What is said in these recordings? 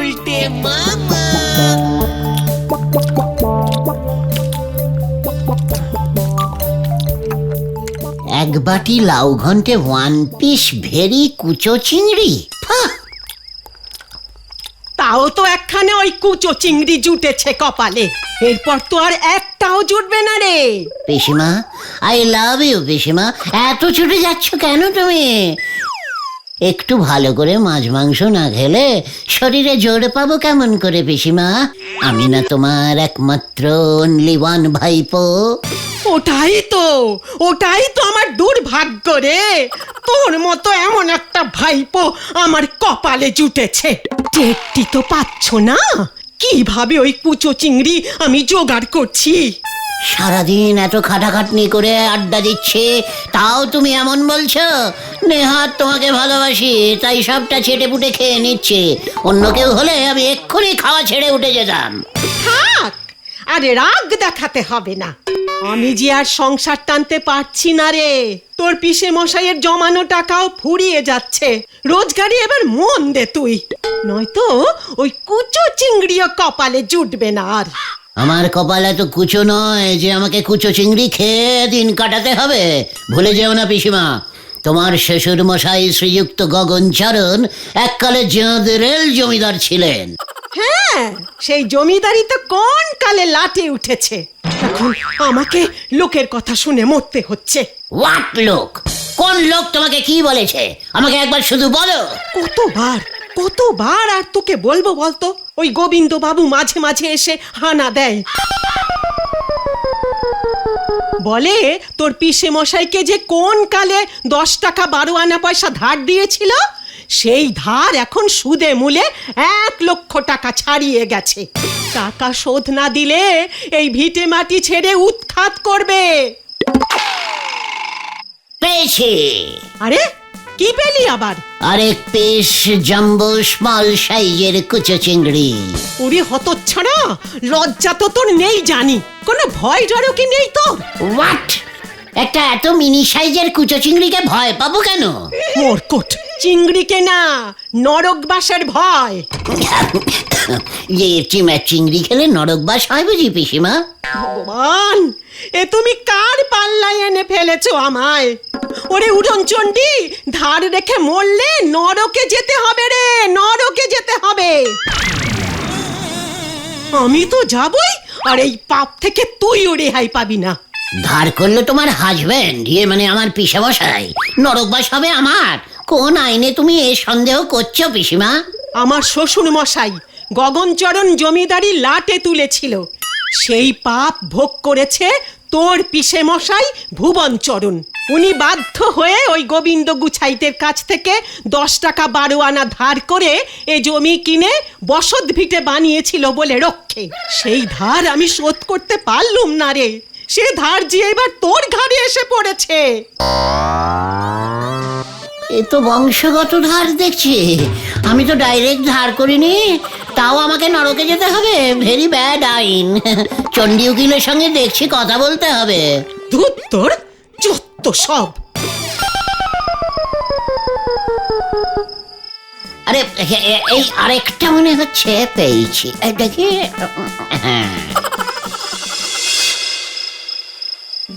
এক বাটি লাউ ঘন্টে 1 পিস ভেরি কুচো চিংড়ি। তাও তো একখানে ওই কুচো চিংড়ি জুটেছে কপালে, এরপর তো আর একটাও জুটবে না রে। পিসিমা, আই লাভ ইউ পিসিমা। এত ছুটে যাচ্ছ কেন তুমি? একটু ভালো করে মাছ মাংস না খেলে শরীরে জোর পাবো কেমন করে পিসিমা? আমি না তোমার একমাত্র অনলি ওয়ান ভাইপো। ওটাই তো আমার দুর্ভাগ্য রে। তোর মতো এমন একটা ভাইপো আমার কপালে জুটেছে। টেরটি তো পাচ্ছ না কিভাবে ওই কুচো চিংড়ি আমি জোগাড় করছি। সারাদিন এত খাটাখাটনি করে আড্ডা দিচ্ছে, তাও তুমি এমন বলছো? নেহাত তোমাকে ভালোবাসি তাই সবটা ছেটে পুটে খেয়ে নিচ্ছে। অন্য কেউ হলে আমি এক্ষুনি খাওয়া ছেড়ে উঠে যেতাম। থাক, আরে রাগ দেখাতে হবে না। আমি যে আর সংসার টানতে পারছি না রে। তোর পিসে মশাইয়ের জমানো টাকাও ফুরিয়ে যাচ্ছে। রোজগারে এবার মন দে তুই, নয়তো ওই কুচো চিংড়িও কপালে জুটবে না আর। আমার কপালে তো কুচো নয় যে আমাকে কুচো চিংড়ি খেয়ে দিন কাটাতে হবে। ভুলে যেও না পিসিমা, তোমার শ্বশুর মশাই শ্রীযুক্ত গগনচরণ এককালে জেঁদের জমিদার ছিলেন। হ্যাঁ, সেই জমিদারি তো কোন কালে লাটে উঠেছে। এখন আমাকে লোকের কথা শুনে মরতে হচ্ছে। হোয়াট লোক? কোন লোক তোমাকে কি বলেছে আমাকে একবার শুধু বলো। কতবার আর তোকে বলবো বলতো? ওই গোবিন্দ বাবু মাঝে মাঝে এসে হানা দেয়, বলে তোর পিসে মশাইকে যে কোন কালে 10 টাকা 12 আনা পয়সা ধার দিয়েছিল, সেই ধার এখন সুদে মূলে 1 লক্ষ টাকা ছাড়িয়ে গেছে। টাকা শোধ না দিলে এই ভিটে মাটি ছেড়ে উৎখাত করবে। পেয়েছি। আরে কি পেলি আবার? আরেক পিস জাম্বো স্মল সাইজের কুচো চিংড়ি। ওরে হতচ্ছাড়া, লজ্জা তো তোর নেই জানি, কোনো ভয় ডরও কি নেই তোর? হোয়াট? একটা এত মিনি সাইজের কুচো চিংড়িকে ভয় পাবো কেন? মোরকট, চিংড়িকে না, নরকবাসের ভয়। যে চিংড়ি খেলে নরকবাস হয় বুঝি পিসিমা? ভগবান, এ তুমি কার পাল্লায় এনে ফেলেছো আমায়? ওরে উড়নচণ্ডী, ধার রেখে মরলে নরকে যেতে হবে রে, নরকে যেতে হবে। আমি তো যাবই, আর এই পাপ থেকে তুইও রেহাই পাবি না। ধার করলো তোমার হাজবেন্ড, মানে আমার পিসামশাই, নরকবাস হবে আমার? কোন আইনে তুমি এ সন্দেহ করছো পিসিমা? আমার শ্বশুর মশাই গগনচরণ জমিদারি লাটে তুলেছিল, সেই পাপ ভোগ করেছে তোর পিসে মশাই ভুবনচরণ। উনি বাধ্য হয়ে ওই গোবিন্দ গুছাইতের কাছ থেকে 10 টাকা 12 আনা ধার করে এ জমি কিনে বসত ভিটে বানিয়েছিল বলে রক্ষে। সেই ধার আমি শোধ করতে পারলুম না রে। সে ধার যে এবার তোর ঘাড়ে এসে পড়েছে। এ তো বংশগত ধার দেখছি। আমি তো ডাইরেক্ট ধার করিনি, তাও আমাকে নরকে যেতে হবে। ভেরি ব্যাড আইন। চণ্ডী উকিলের সঙ্গে দেখছি কথা বলতে হবে। ধুত তোর যত সব। আরে এই আরেকটা মনে হচ্ছে পেয়েছি, দেখি। হ্যাঁ,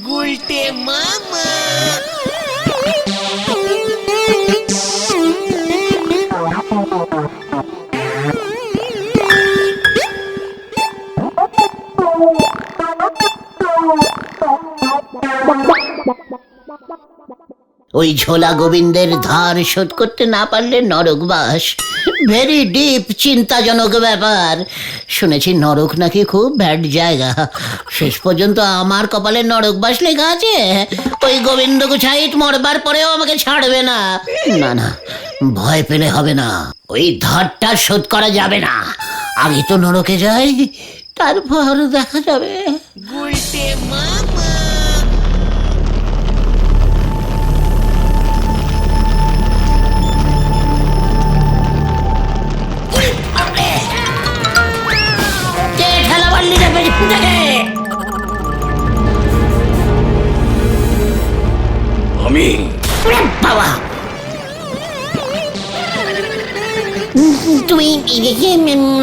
গুলটে মামা। ওই ঝোলা গোবিন্দের ধার শোধ করতে না পারলে নরকবাস। ভেরি ডিপ, চিন্তাজনক ব্যাপার। শুনেছি নরক নাকি খুব ব্যাড জায়গা। শেষ পর্যন্ত আমার কপালে নরকবাস লেখা আছে। ওই গোবিন্দ গুছাইত মরবার পরেও আমাকে ছাড়বে না। না না, ভয় পেলে হবে না। ওই ধারটা শোধ করা যাবে না। আগে তো নরকে যাই, তারপর দেখা যাবে। গুলটে মামা। আমি বাবা, তুমি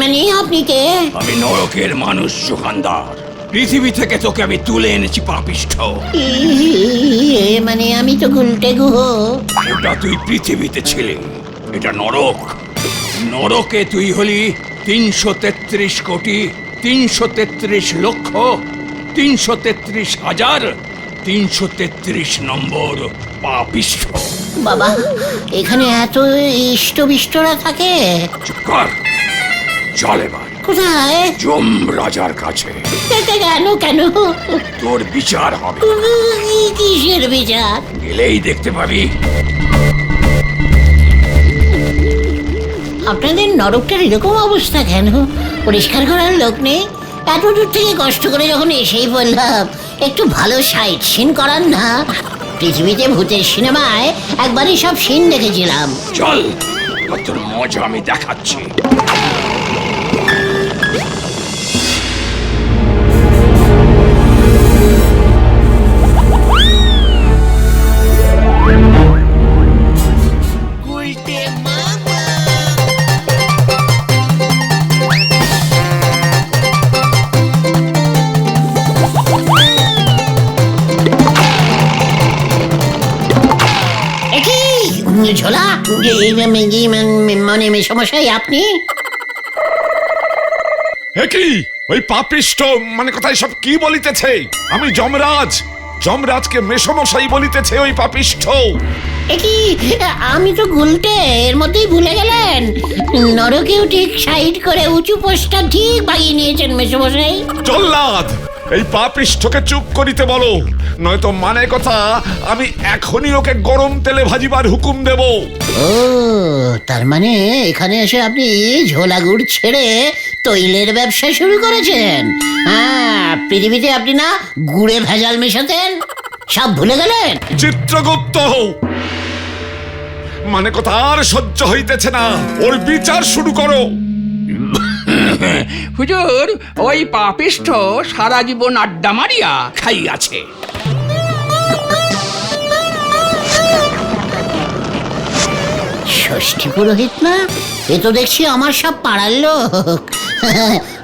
মানে আপনি কে? আমি নরকের মানুষ সুখানদার। পৃথিবী থেকে তোকে আমি তুলে এনেছি পাপিষ্ঠ। মানে আমি তো গুলটে গুহ। ওটা তুই পৃথিবীতে ছিলে, এটা নরক। নরকে তুই হলি 333 কোটি 333 লক্ষ 333,333 নম্বর পাপিষ্ঠ। বাবা, এখানে এত ইষ্টবিষ্টরা থাকে? চুপ কর, চল এবার কোথায়? যমরাজার কাছে। কেন কেন? তোর বিচার হবে। কিসের বিচার? গেলেই দেখতে পাবি। আপনাদের নরকটার এরকম অবস্থা কেন? পরিষ্কার করার লোক নেই? এত দূর থেকে কষ্ট করে যখন এসেই বললাম একটু ভালো সাইট সিন করান না। পৃথিবীতে ভূতের সিনেমায় একবারই সব সিন দেখেছিলাম। চল, তোর মজা আমি দেখাচ্ছি। উল্টে মামা। একই ঝোলা, মানে মেশামশাই আপনি? কি ওই পাপিষ্ঠ মানে কথায় সব কি বলিতেছে? আমি যমরাজ, যমরাজকে মেসমশাই বলিতেছে ওই পাপিষ্ঠ। একই আমি তো গুলটে, এর মধ্যেই ভুলে গেলেন। নরকেও ঠিক সাইড করে উঁচু পোস্টটা ঠিক বাগিয়ে নিয়েছেন মেশামশাই। জল্লাদ, এই পাপিষ্ঠকে চুপ করিতে বলো, নয়তো মানে কথা আমি এখনই ওকে গরম তেলে ভাজিবার হুকুম দেব। ও, তার মানে এখানে এসে আপনি ঝোলা গুড় ছেড়ে তৈলের ব্যবসা শুরু করেছেন? হ্যাঁ, পৃথিবীতে আপনি না গুড়ে ভেজাল মেশাতেন, সব ভুলে গেলেন? চিত্রগুপ্ত, মানে কথা আর সহ্য হইতেছে না, ওর বিচার শুরু করো। হুজুর, ওই পাপিষ্ঠ সারা জীবন আড্ডা মারিয়া খাইয়াছে। ষষ্ঠী পুরোহিত না? এ তো দেখছি আমার সব পাড়ার লোক।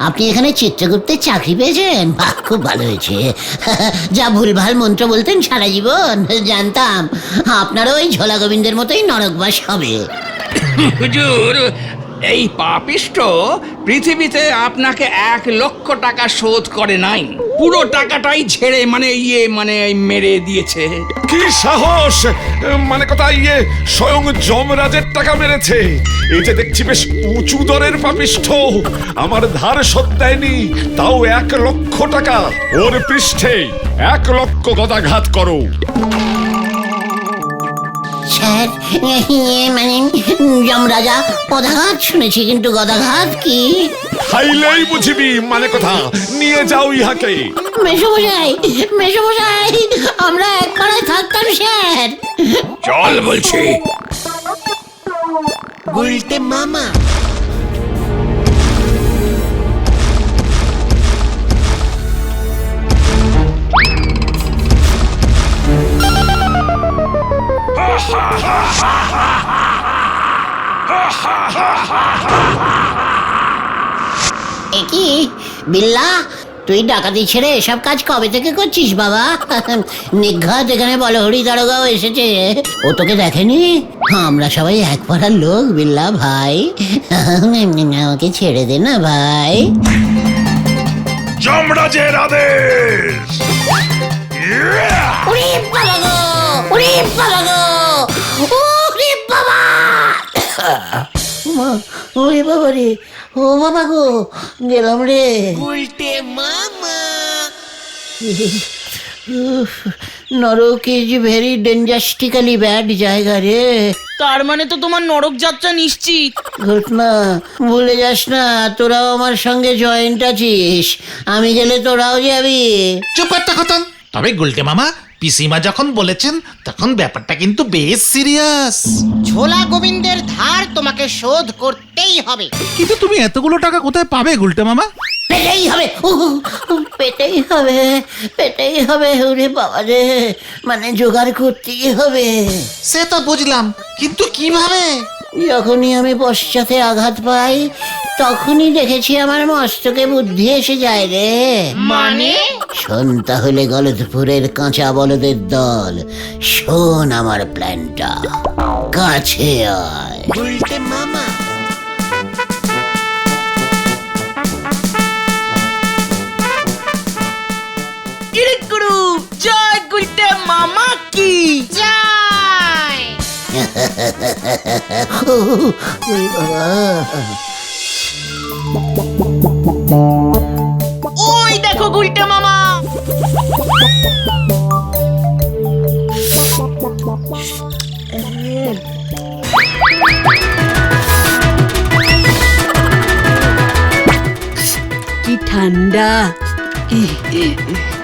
আপনি এখানে চিত্রগুপ্তের চাকরি পেয়েছেন? বাহ, খুব ভালো হয়েছে। যা ভুলভাল মন্ত্র বলতেন সারা জীবন, জানতাম আপনারও ওই ঝোলা গোবিন্দের মতোই নরকবাস হবে। হুজুর, এই পাপিষ্ঠ পৃথিবীতে আপনাকে 1 লক্ষ টাকা শোধ করে নাই, পুরো টাকাটাই ঝেড়ে মানে মেরে দিয়েছে। কি সাহস! মানে কথা স্বয়ং যমরাজের টাকা মেরেছে। এই যে দেখছি বেশ উঁচু দরের পাপিষ্ঠ, আমার ধার শোধ দেয়নি, তাও 1 লক্ষ টাকা। ওর পৃষ্ঠে 1 লক্ষ গদাঘাত করো। স্যার, মানে যমরাজা পদাঘাত শুনেছি, কিন্তু গদাঘাত কি? খাইলেই বুঝিবি, মানে কথা নিয়ে যাও ইহাকে। মেশমশাই, মেশমশাই, আমরা এক পাড়ায় থাকতাম স্যার। চল বলছি। উল্টে মামা। কি বিল্লা, তুই ডাকাতি ছেড়ে এসব কাজ কবে থেকে করছিস বাবা? নিঘাত এখানে বলহরি দারোগাও এসেছে, ও তোকে দেখেনি? আমরা সবাই এক পাড়ার লোক বিল্লা ভাই, আমাকে ছেড়ে দে না ভাই। যমরাজের আদেশ। ওরে বাবা গো, ওরে বাবা গো, ওরে বাবা! ওরে বাবা রে, ও বাবা গো, গেলাম রে। উল্টে মামা। নরক ইজ ভেরি ডেঞ্জাস্টিক্যালি ব্যাড জায়গা রে। তার মানে তো তোমার নরক যাত্রা নিশ্চিত। ঘটনা ভুলে যাস না, তোরাও আমার সঙ্গে জয়েন্ট আছিস, আমি গেলে তোরাও যাবি। চুপ একটা খতন। তবে গুলটে মামা, পিসিমা যখন বলেছেন তখন ব্যাপারটা কিন্তু বেশ সিরিয়াস। ঝোলা গোবিন্দের ধার তোমাকে শোধ করতেই হবে। কিন্তু তুমি এতগুলো টাকা কোথায় পাবে গুলটে মামা? পেটেই হবে, পেটেই হবে, পেটেই হবে। ওরে বাবা রে, মানে জোগাড় করতেই হবে। সে তো বুঝলাম, কিন্তু কিভাবে? যখনই আমি পশ্চাতে আঘাত পাই তখনই দেখেছি আমার মস্তকে বুদ্ধি এসে যায় রে। মানে শোন তাহলে গলদপুরের কাঁচা বলদের দল, শোন আমার প্ল্যানটা, কাছে আয়। উল্টে মামা গুরু জয় গুলটে মামা কি জয় ওই বাবা, ওই দেখো গুলটে মামা কি ঠান্ডা।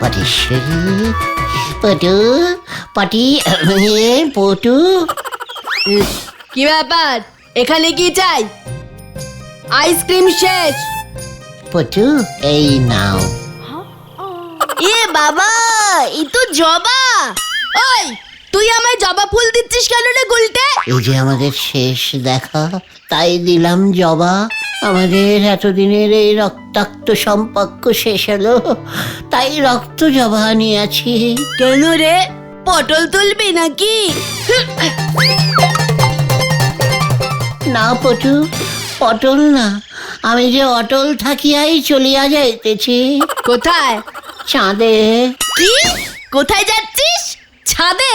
পাটিশ্বরী, পটু, পাটি, পটু, কি ব্যাপার এখানে কি চাই? আইসক্রিম শেষ। পটু, এই নাও। এ বাবা, এই তো জবা। ওই তুই আমায় জবা ফুল দিচ্ছিস কেন রে গুলটে? এই যে আমাদের শেষ দেখা, তাই দিলাম জবা। আমাদের এতদিনের এই রক্তাক্ত সম্পর্ক শেষ হলো, তাই রক্ত জবা নিয়েছি। কেন রে, পটল তুলবি নাকি? না পটু, পটল না, আমি যে অটল থাকিয়াই চলিয়া যাইতেছি কোথায়? চাঁদে। কি? কোথায় যাচ্ছিস? ছাদে?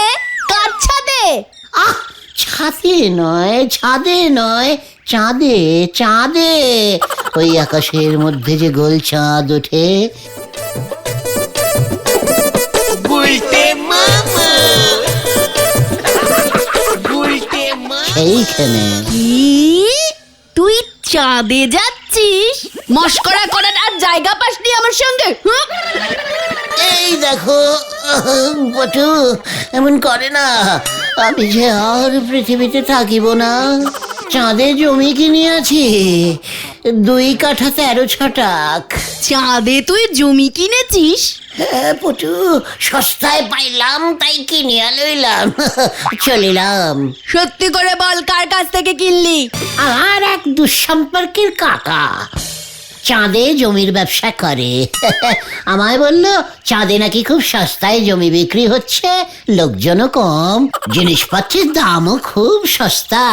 কার ছাদে? আহ, ছাদে নয়, ছাদে নয়, চাঁদে, চাঁদে। ওই আকাশের মধ্যে যে গোল চাঁদ ওঠে। উল্টে মামা উল্টে মামা সেইখানে। কি? তুই চাঁদে যাচ্ছিস? মস্করা করার আর জায়গা পাসনি আমার সঙ্গে? হুঁ? এই দেখো পটু, এমন করে না, আমি যে আর পৃথিবীতে থাকিব না। চাঁদে জমি কিনিয়াছি 2 কাঠা 13 ছটাক। চাঁদে তুই জমি কিনেছিস? হ্যাঁ পটু, সস্তায় পাইলাম তাই কিনিয়া লইলাম, চলিলাম। সত্যি করে বল, কার কাছ থেকে কিনলি? আর এক দুঃসম্পর্কের কাকা চাঁদে জমির ব্যবসা করে। আমায় বলল চাঁদে নাকি খুব সস্তায় জমি বিক্রি হচ্ছে, লোকজনও কম, জিনিসপত্রের দামও খুব সস্তা,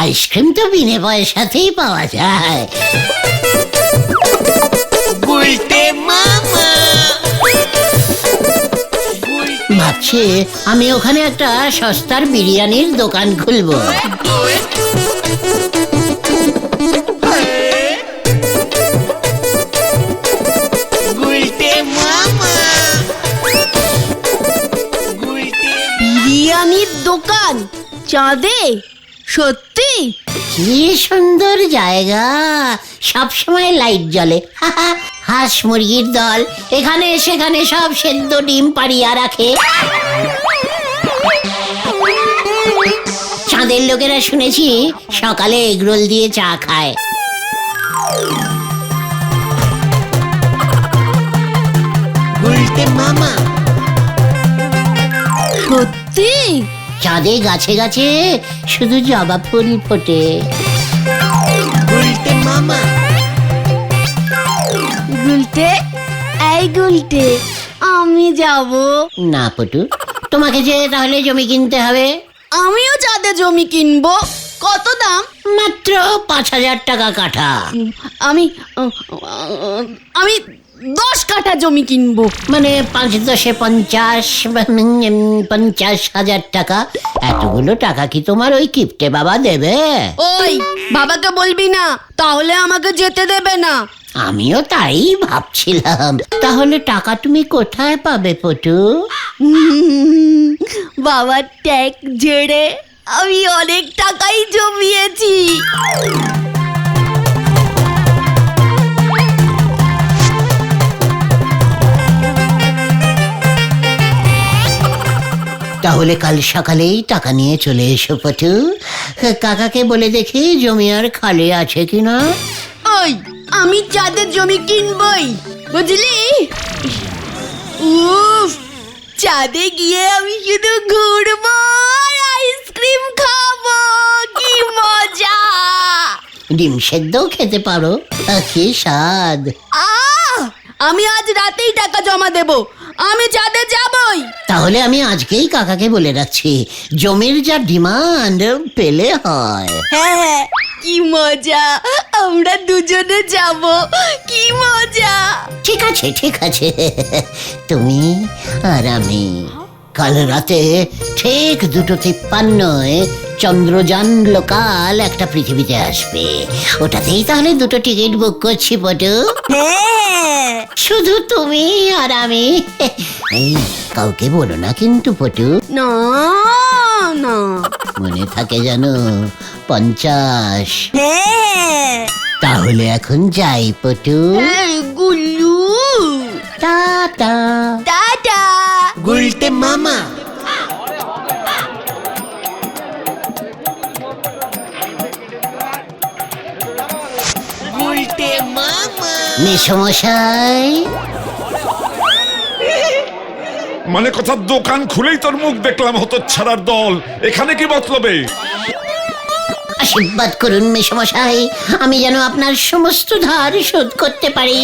আইসক্রিম তো বিনে পয়সাতেই পাওয়া যায়। উল্টে মামা ভাবছি আমি ওখানে একটা সস্তার বিরিয়ানির দোকান খুলবো। উল্টে মামা উল্টে বিরিয়ানির দোকান চাঁদে? সত্যি? কি সুন্দর জায়গা, সব সময় লাইট জ্বলে। হাঁস মুরগির দল এখানে সেখানে সব সেদ্ধ ডিম পাড়িয়া রাখে। চাঁদের লোকেরা শুনেছি সকালে এগরোল দিয়ে চা খায়। উল্টে মামা সত্যি? চাঁদে গাছে গাছে শুধু জবা ফুল ফোটে। উল্টে মামা গুলটে, এই গুলটে, আমি যাব। না পটু, তোমাকে যে তাহলে জমি কিনতে হবে। আমিও চাঁদে জমি কিনবো। কত দাম? মাত্র 5,000 টাকা কাঠা। আমি আমি 10 কাঠা জমি কিনবো। মানে 5 10 50, 50,000 টাকা। এতগুলো টাকা কি তোমার ওই কিপ্টে বাবা দেবে? ওই বাবাকে বলবি না, তাহলে আমাকে যেতে দেবে না। আমিও তাই ভাবছিলাম। তাহলে টাকা তুমি কোথায় পাবে পটু? বাবার ট্যাক্স ঝেড়ে আমি অনেক টাকাই জমিয়েছি। তাহলে কাল সকালেই টাকা নিয়ে চলে এসো পটু। কাকাকে বলে দেখি জমি আর খালি আছে কিনা। ওই আমি চাঁদের জমি কিনবই, বুঝলি? উফ, চাঁদে গিয়ে আমি শুধু ঘুরবো আর আইসক্রিম ডিম খাবো, কি মজা! ডিম সেদ্ধও খেতে পারো, কি স্বাদ। আমি আজ রাতেই টাকা জমা দেব, আমি চাঁদে যাবই। তাহলে আমি আজকেই কাকাকে বলে রাখছি, জমির যা ডিমান্ড পেলে হয়। হ্যাঁ, কি মজা, আমরা দুজনে যাব, কি মজা! ঠিক আছে ঠিক আছে, তুমি আর আমি কাল রাতে ঠিক 2:53 চন্দ্রযান লোকাল একটা পৃথিবীতে আসবে। ওটাতেই তাহলে 2টো টিকিট বুক করছি পটু। হ্যাঁ, শুধু তুমি আর আমি। এই কাউকে বলো না কিন্তু পটু, না না। মনে থাকে জানো? 50। হ্যাঁ, তাহলে এখন যাই পটু, গুল্লু, টাটা। টাটা। গুলটে মামা গুলটে মামা মেসমশাই, মানে কথা দোকান খুলেই তোর মুখ দেখলাম হতচ্ছাড়ার দল, এখানে কি মতলবে? আশীর্বাদ করুন মেসমশাই, আমি যেন আপনার সমস্ত ধার শোধ করতে পারি।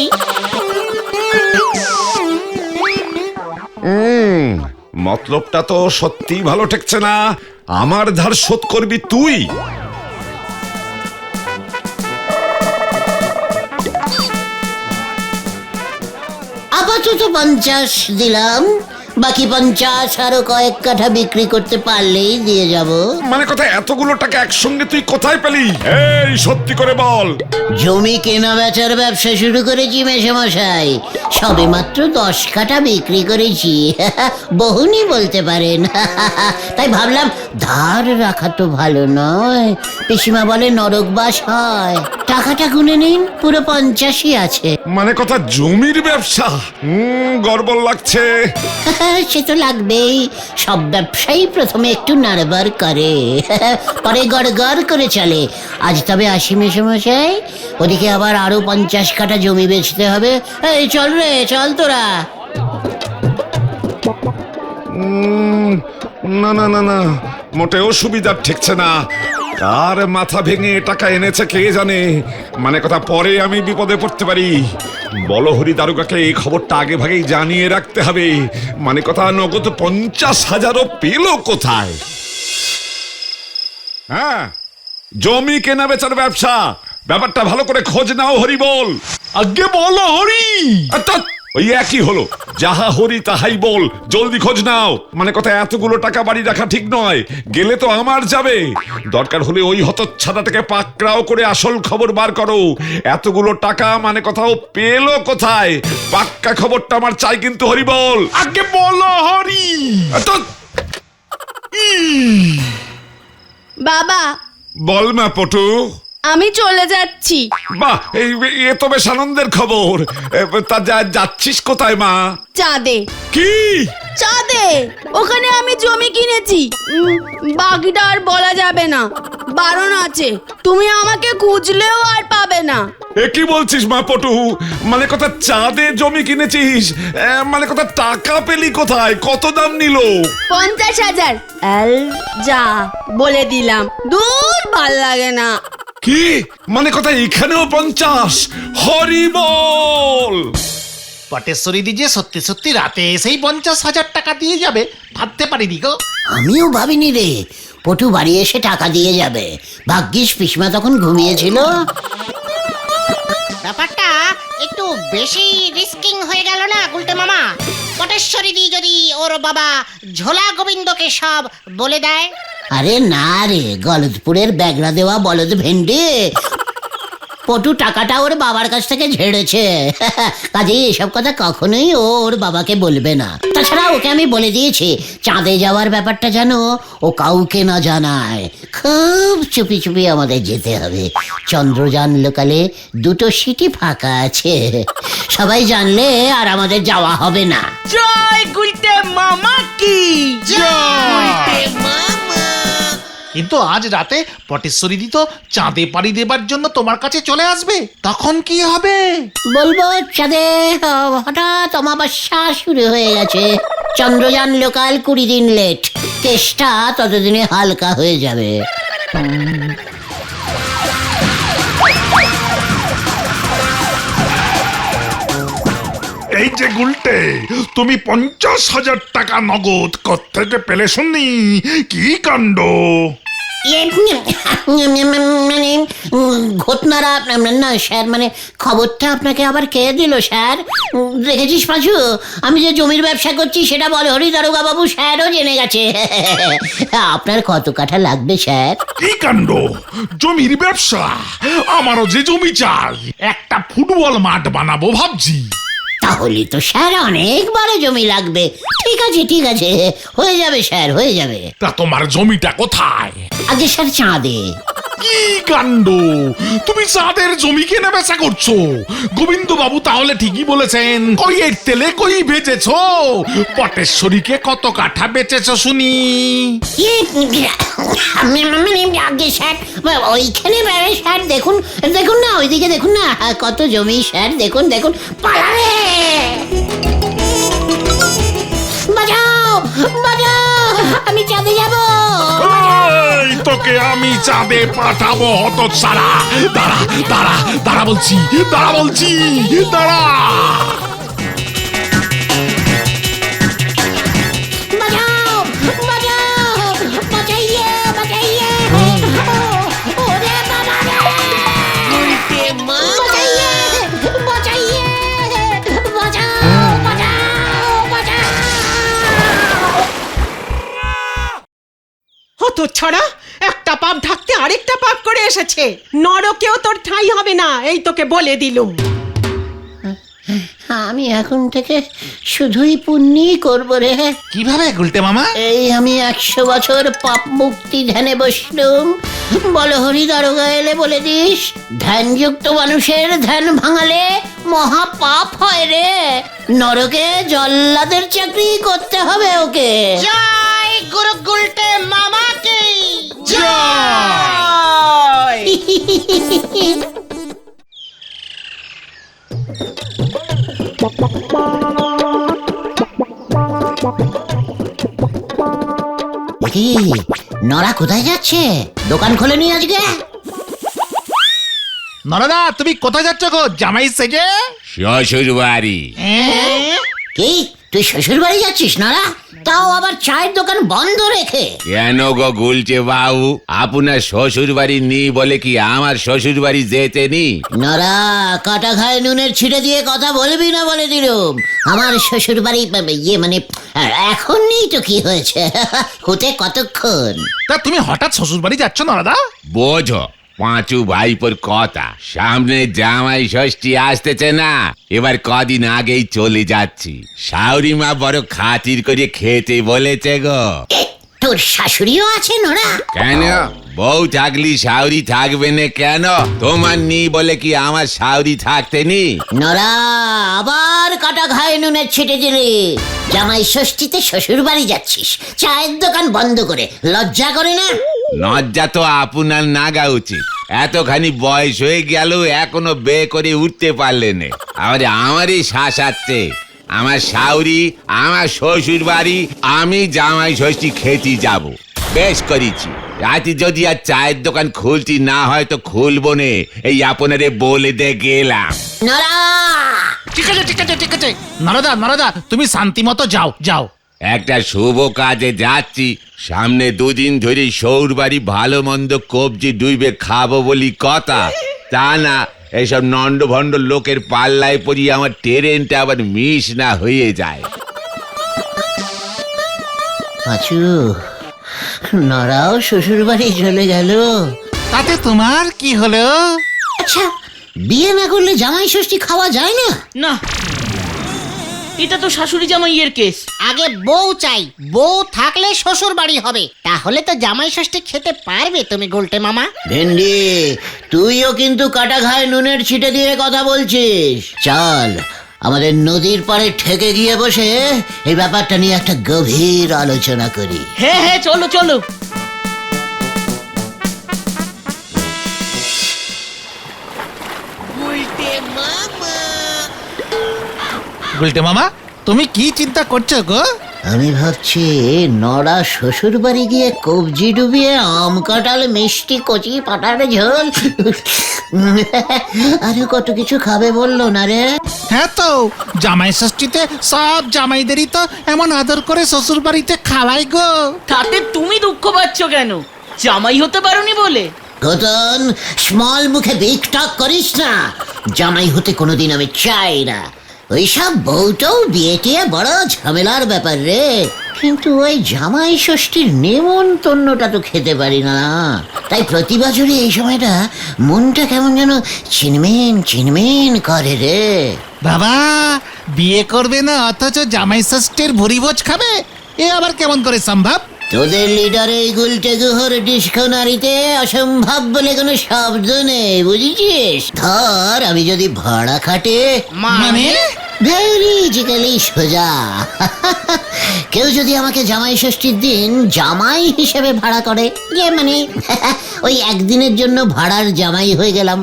মতলবটা তো সত্যি ভালো ঠেকছে না। আমার ধার শোধ করবি তুই? আপাতত 50 দিলাম, বাকি 50 আরো কয়েক কাঠা বিক্রি করতে পারলেই দিয়ে যাব। মানে কথা এতগুলো টাকা একসঙ্গে তুই কোথায় পেলি? এই সত্যি করে বল। জমি কেনা বেচার ব্যবসা শুরু করেছি মেসমশাই, সবে মাত্র 10 কাঠা বিক্রি করেছি। বহুনি বলতে পারেন। তাই ভাবলাম ধার রাখা তো ভালো নয়, পিসিমা বলে নরকবাস হয়। টাকাটা গুনে নিন, পুরো 50ই আছে। মানে কথা জমির ব্যবসা? গর্বল লাগছে। সে তো লাগবেই, সব ব্যবসায়ী প্রথমে একটু নাড়বার করে, পরে গড় করে চলে। আজ তবে আসি মেসমশাই, ওদিকে আবার আরো 50 কাঠা জমি বেচতে হবে। এই চল রে, চল তোরা। না না না না, মোটেও সুবিধা ঠেকছে না। কার মাথা ভেঙে টাকা এনেছে কে জানে। মানে কথা পরে আমি বিপদে পড়তে পারি। বলহরি দারোগাকে এই খবরটা আগে ভাগেই জানিয়ে রাখতে হবে। মানে কথা নগদ 50,000ও পেল কোথায়? হ্যাঁ, জমি কেনা বেচার ব্যবসা, ব্যাপারটা ভালো করে খোঁজ নাও হরি বল। আগে বলো হরি। ওই একই হলো, যাহা হরি তাহাই বল, জলদি খোঁজ নাও। মানে কথা এতগুলো টাকা বাড়ি রাখা ঠিক নয়, গেলে তো আমার যাবে। দরকার হলে ওই হতচ্ছাড়াটাকে পাকড়াও করে আসল খবর বার করো। এতগুলো টাকা মানে কথাও পেলো কোথায়? পাক্কা খবরটা আমার চাই কিন্তু হরি বল। আগে বলো হরি। বাবা, বল মা পটু। আমি চলে যাচ্ছি। বাহ, এ তো বেশ আনন্দের খবর। তা যাচ্ছিস কোথায় মা? চাঁদে। কি? চাঁদে, ওখানে আমি জমি কিনেছি। বাকিটা আর বলা যাবে না, বারণ আছে। তুমি আমাকে খুঁজলেও আর পাবে না। এ কি বলছিস মা পটু? মানে কথা চাঁদে জমি কিনেছিস? মানে কথা টাকা পেলি কোথায়? কত দাম নিল? 50,000। যা বলে দিলাম, দূর ভাল লাগে না। কি মানে কথা এখানেও 50? হরি বল। পটেশ্বরী দি যে সত্যি সত্যি রাতে এসেই 50,000 টাকা দিয়ে যাবে ভাবতে পারিনি গো। আমিও ভাবিনি রে, পটু বাড়ি এসে টাকা দিয়ে যাবে। ভাগ্যিস পিসমা তখন ঘুমিয়েছিল। ব্যাপারটা একটু বেশি রিস্কিং হয়ে গেল না গুলটে মামা? পটেশ্বরী দি যদি ওর বাবা ঝোলা গোবিন্দকে সব বলে দেয়? আরে না রে, গলদপুরের ব্যাগরা দেওয়া বলদ ভেন্ডি। পটু টাকাটা ওর বাবার কাছ থেকে ঝেড়েছে, কাজে এসব কথা কখনোই ওর বাবাকে বলবে না। তাছাড়া ওকে আমি বলে দিয়েছি, চাঁদে যাওয়ার ব্যাপারটা যেন ও কাউকে না জানায়। খুব চুপি চুপি আমাদের যেতে হবে। চন্দ্রযান লোকালে 2টো সিটি ফাঁকা আছে, সবাই জানলে আর আমাদের যাওয়া হবে না। জয় গুলটে মামা কি গুলটে মামা কিন্তু আজ রাতে পটেশ্বরী দি তো চাঁদে পাড়ি দেবার জন্য তোমার কাছে চলে আসবে, তখন কি হবে? বলবো চাঁদে হঠাৎ অমাবস্যা শুরু হয়ে গেছে, চন্দ্রযান লোকাল 20 দিন লেট। কেসটা ততদিনে হালকা হয়ে যাবে। এই যে গুলটে, তুমি 50,000 টাকা নগদ কোত্থেকে পেলে শুনি? কি কাণ্ড! মানে ঘটনারা না স্যার, মানে খবরটা আপনাকে আবার কে দিল স্যার? দেখেছিস পাঁচু, আমি যে জমির ব্যবসা করছি সেটা বলে হরি দারোগা বাবু স্যারও জেনে গেছে। আপনার কত কাঠা লাগবে স্যার? কি কাণ্ড! জমির ব্যবসা? আমারও যে জমি চাই, একটা ফুটবল মাঠ বানাবো ভাবছি। তাহলে তো স্যার অনেক বড় জমি লাগবে। ঠিক আছে ঠিক আছে, হয়ে যাবে স্যার, হয়ে যাবে। তা তোমার জমিটা কোথায়? আগে স্যার চাঁদে। কি কাণ্ড! তুমি চাঁদের জমি কেনা বেচা করছো? গোবিন্দ বাবু তাহলে ঠিকই বলেছেন। কই এর তেলে কই ভেজেছো? পটেশ্বরীকে কত কাঠা বেচেছো শুনি? মানে আগে স্যার ওইখানে স্যার দেখুন, দেখুন না ওইদিকে দেখুন না কত জমি স্যার, দেখুন দেখুন। পালাবে! বাঁচাও বাঁচাও, আমি চাঁদে যাবো। এই তোকে আমি চাঁদে পাঠাবো হতচ্ছাড়া! দাঁড়া দাঁড়া দাঁড়া বলছি, দাঁড়া বলছি, দাঁড়া! বাঁচাও বাঁচাও, বাঁচাইয়ে বাঁচাইয়ে, ওরে বাবা রে! গুলটে মামা বাঁচাইয়ে বাঁচাইয়ে, বাঁচাও বাঁচাও বাঁচাও। হতো ছড়া, একটা পাপ ঢাকতে আরেকটা পাপ করে এসেছে। নরকেও তোর ঠাঁই হবে না, এই তোকে বলে দিলুম। আমি এখন থেকে শুধুই পুণ্যই করবো রে। কিভাবে গুলটে মামা? এই আমি 100 বছর পাপ মুক্তি ধ্যানে বসলুম। বলো হরি দারোগা এলে বলে দিস, ধ্যানযুক্ত মানুষের ধ্যান ভাঙালে মহা পাপ হয় রে। নরকে জল্লাদের চাকরি করতে হবে ওকে। জয় গুরু গুলটে মামাকে জয়! কি নরা কোথায় যাচ্ছে? দোকান খোলেনি আজকে? নরদা তুমি কোথায় যাচ্ছ গো জামাই সেজে? শ্বশুর বাড়ি। কি তুই শ্বশুর বাড়ি যাচ্ছিস নরা? তাও আবার চায়ের দোকান বন্ধ রেখে? কেন গো গুলছে বাবু, আপনার শ্বশুর বাড়ি নেই বলে কি আমার শ্বশুর বাড়ি যেতে নি? নরা কাটা ঘায়ে নুনের ছিটে দিয়ে কথা বলবি না বলে দিলুম। আমার শ্বশুর বাড়ি ইয়ে মানে এখন নেই তো কি হয়েছে, হতে কতক্ষণ। তা তুমি হঠাৎ শ্বশুর বাড়ি যাচ্ছ নরদা? বোঝো পাঁচু ভাইপোর কথা, সামনে জামাই ষষ্ঠী আসতেছে না, এবার কদিন আগেই চলে যাচ্ছি। শাশুড়ি মা বড় খাতির করে খেতে বলেছে গো। তোর শাশুড়িও আছে নরা? কেন বউ থাকলি শাশুড়ি থাকবে না কেন? তোমার নি বলে কি আমার শাশুড়ি থাকতে নি? নরা আবার কাটা ঘায়ে নুনের ছিটে দিলি। জামাই ষষ্ঠীতে শ্বশুর বাড়ি যাচ্ছিস চায়ের দোকান বন্ধ করে, লজ্জা করে না? লজ্জা তো আপনার নাগা উচিত। এতখানি বয়স হয়ে গেল এখনো বিয়ে করে উঠতে পারলে না, আবার আমারই শাসাচ্ছে। আমার শাশুড়ি, আমার শ্বশুর বাড়ি, আমি জামাই ষষ্ঠী খেতে যাব। বেশ করেছি, রাতে যদি আর চায়ের দোকান খুলতি না হয় তো খুলবো নে, এই আপনারে বলে দে গেলাম। নরা ঠিক আছে ঠিক আছে ঠিক আছে নরদা নরদা তুমি শান্তি মতো যাও যাও। একটা শুভ কাজে যাচ্ছি, সামনে দুদিন ধরে সৌর বাড়ি ভালো মন্দ কবজি ডুইবে খাবো বলি কথা, তা না এইসব নন্ড ভণ্ড লোকের পাল্লায় পড়ি আমার ট্রেনটা আবার মিস না হয়ে যায়। পাঁচু, নরাও শ্বশুর বাড়ি চলে গেল। তাতে তোমার কি হলো? আচ্ছা বিয়ে না করলে জামাই ষষ্ঠী খাওয়া যায় না? না, এটা তো শাশুড়ি জামাইয়ের কেস। আগে বউ চাই, বউ থাকলে শ্বশুর বাড়ি হবে, তাহলে তো জামাই ষষ্ঠী খেতে পারবে তুমি গুলটে মামা। ভেন্ডি তুইও কিন্তু কাটা ঘায়ে নুনের ছিটে দিয়ে কথা বলছিস। চল আমাদের নদীর পাড়ে ঠেকে গিয়ে বসে এই ব্যাপারটা নিয়ে একটা গভীর আলোচনা করি। হ্যাঁ হ্যাঁ, চলো চলো। গুলটে মামা গুলটে মামা তুমি কি চিন্তা করছো গো? আমি ভাবছি নড়া শ্বশুর বাড়ি গিয়ে কবজি ডুবিয়ে আম কাঁঠাল মিষ্টি কচি পাটার ঝোল আরে কত কিছু খাবে বললো না রে। হ্যাঁ তো জামাই ষষ্ঠীতে সব জামাইদেরই তো এমন আদর করে শ্বশুর বাড়িতে খাওয়াই গো। তাতে তুমি দুঃখ পাচ্ছ কেন? জামাই হতে পারোনি বলে? ঘটন স্মল মুখে বিগ টক করিস না। জামাই হতে কোনোদিন আমি চাই না। ওইসব বউটাও বিয়ে টিয়ে বড় ঝামেলার ব্যাপার রে। কিন্তু ওই জামাই ষষ্ঠীর নেমন্তন্নটা তো খেতে পারি না, তাই প্রতি বছরই এই সময়টা মনটা কেমন যেন চিনমেন চিনমেন করে রে। বাবা বিয়ে করবে না অথচ জামাই ষষ্ঠীর ভুরিভোজ খাবে, এ আবার কেমন করে সম্ভব? তোদের লিডার এই গুলটে গুহর ডিসকনারিতে অসম্ভব বলে কোনো শব্দ নেই, বুঝেছিস? ধর আমি যদি ভাড়া খাটে মানে ভেরিজিক্যালি সোজা কেউ যদি আমাকে জামাই ষষ্ঠীর দিন জামাই হিসেবে ভাড়া করে, যে মানে ওই একদিনের জন্য ভাড়ার জামাই হয়ে গেলাম,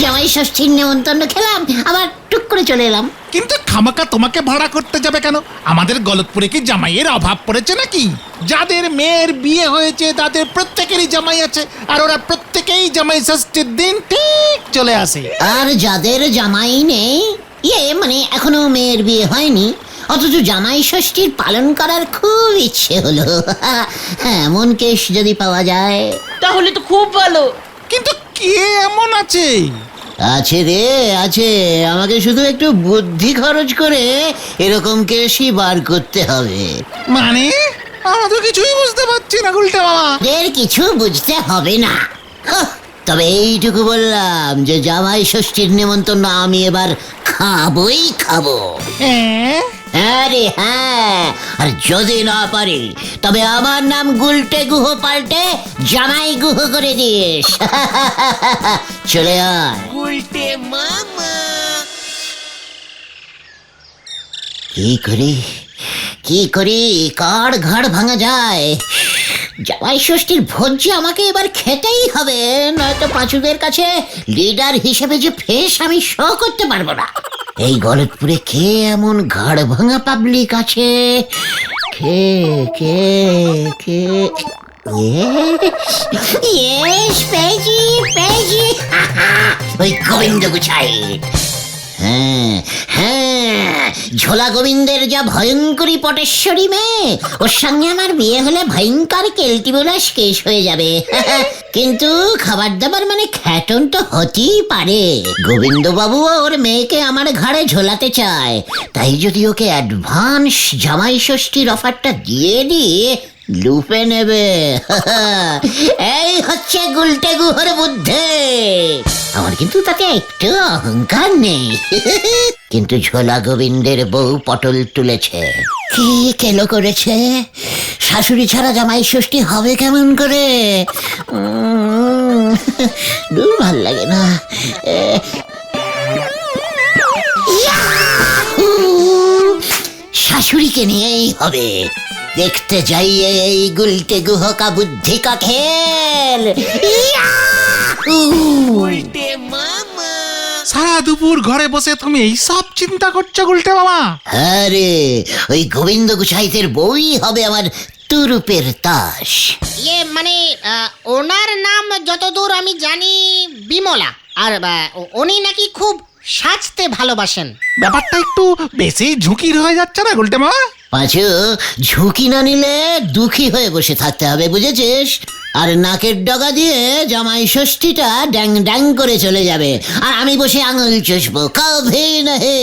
জামাই ষষ্ঠীর নেমন্তন্ন খেলাম, আবার টুক করে চলে এলাম। কিন্তু খামাকা তোমাকে ভাড়া করতে যাবে কেন? আমাদের গলতপুরে কি জামাইয়ের অভাব পড়েছে নাকি? যাদের মেয়ের বিয়ে হয়েছে তাদের প্রত্যেকেরই জামাই আছে, আর ওরা প্রত্যেকেই জামাই ষষ্ঠীর দিন ঠিক চলে আসে। আর যাদের জামাই নেই, মানে এখনো মেয়ের বিয়ে হয়নি, অথচ জামাই ষষ্ঠীর পালন করার খুব ইচ্ছে হলো, এমন কেস যদি পাওয়া যায়। তাহলে তো খুব ভালো। কিন্তু কে এমন আছে? আছে রে আছে, আমাকে শুধু একটু বুদ্ধি খরচ করে এরকম কেসই বার করতে হবে। মানে আমরা তো কিছুই বুঝতে পারছি না গুলটে মামা। এর কিছু বুঝতে হবে না, তবে এইটুকু বললাম যে জামাই ষষ্ঠীর নেমন্তন্ন আমি এবার খাবই খাবো। আরে হ্যাঁ, আর যদি না পারি তবে আমার নাম গুলটে গুহ পাল্টে জামাই গুহ করে দিস। চলে আয়। উল্টে মামা। কি করি কার ঘাড় ভাঙা যায়? জামাই ষষ্ঠীর ভোজ যে আমাকে এবার খেতেই হবে, নয়তো পাঁচুদের কাছে লিডার হিসেবে যে ফেস আমি শো করতে পারবো না। এই গলতপুরে কে এমন ঘাড় ভাঙা পাবলিক আছে? কে কে কে পেয়েছি ওই গোবিন্দ গুছাই। হ্যাঁ, ঝোলা গোবিন্দের যা ভয়ঙ্করী পটেশ্বরী মেয়ে, ওর সঙ্গে আমার বিয়ে হলে ভয়ঙ্কর কেলটিবোলাস কেস হয়ে যাবে। কিন্তু খাবার দাবার মানে খ্যাটন তো হতেই পারে। গোবিন্দ বাবু ওর মেয়েকে আমার ঘাড়ে ঝোলাতে চায়, তাই যদি ওকে অ্যাডভান্স জামাই ষষ্ঠীর অফারটা দিয়ে দিয়ে লুপে নেবে। এই হচ্ছে গুলটে গুহর বুদ্ধি। আমার কিন্তু তাতে একটু অহংকার নেই। কিন্তু ঝোলা গোবিন্দের বউ পটল তুলেছে, কি কেলো করেছে। শাশুড়ি ছাড়া জামাই ষষ্ঠী হবে কেমন করে? দূর ভাল লাগে না। শাশুড়িকে নিয়েই হবে। দেখতে যাইয়ে এই গুলটে গুহ কা বুদ্ধি কা খেল। উল্টে মামা। সারা দুপুর ঘরে বসে তুমি এই সব চিন্তা করছো গুলটে মামা? আরে ওই গোবিন্দ গুছাইতের বই হবে আমার তুরুপের তাস। মানে ওনার নাম যতদূর আমি জানি বিমলা, আর উনি নাকি খুব সাজতে ভালোবাসেন। ব্যাপারটা একটু বেশি ঝুঁকির হয়ে যাচ্ছে না গুলটে মামা? পাঁচু, ঝুঁকি না নিলে দুঃখী হয়ে বসে থাকতে হবে, বুঝেছিস? আর নাকের ডগা দিয়ে জামাই ষষ্ঠীটা ড্যাং ড্যাং করে চলে যাবে, আর আমি বসে আঙুল চুষবো। কভি নহি,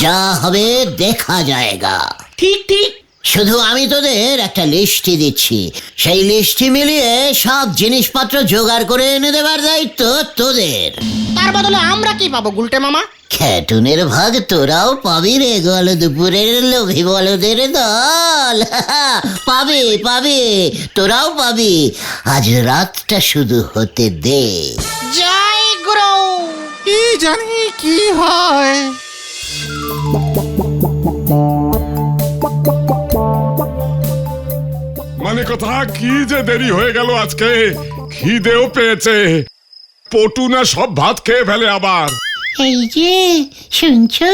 যা হবে দেখা যায়গা। ঠিক ঠিক। শুধু আমি তোদের একটা লিস্টি দিচ্ছি, সেই লিস্টি মিলিয়ে সব জিনিসপত্র জোগাড় করে এনে দেবার দায়িত্ব তোদের। তার বদলে আমরা কি পাবো গুলটে মামা? খ্যাটুনের ভাগ তোরাও পাবি রে, গল দুপুরের লোভী বলদের দল। পাবি পাবি, তোরাও পাবি। আজ রাতটা শুধু হতে দে। জয় গুরু। কি জানি কি হয়। মানে কথা কি যে দেরি হয়ে গেল আজকে, খিদেও পেয়েছে। পটু না সব ভাত খেয়ে ফেলে আবার। এই যে শুনছো?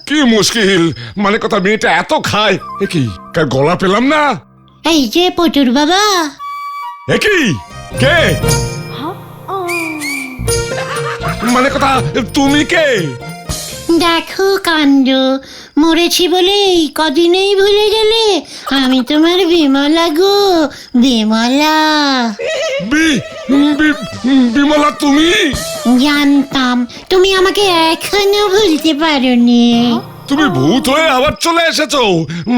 কি মুশকিল, মানে কথা মেয়েটা এত খায়, এ কি কার গলা পেলাম না? এই যে পটুর বাবা। এ কি কে? মানে কথা তুমি কে? দেখো কাণ্ড, মরেছি বলে এই কদিনেই ভুলে গেলে? আমি তোমার বিমলা গো, বিমলা। বিমলা তুমি? জানতাম তুমি আমাকে এখনো ভুলতে পারোনি। তুমি ভূত হয়ে আবার চলে এসেছো,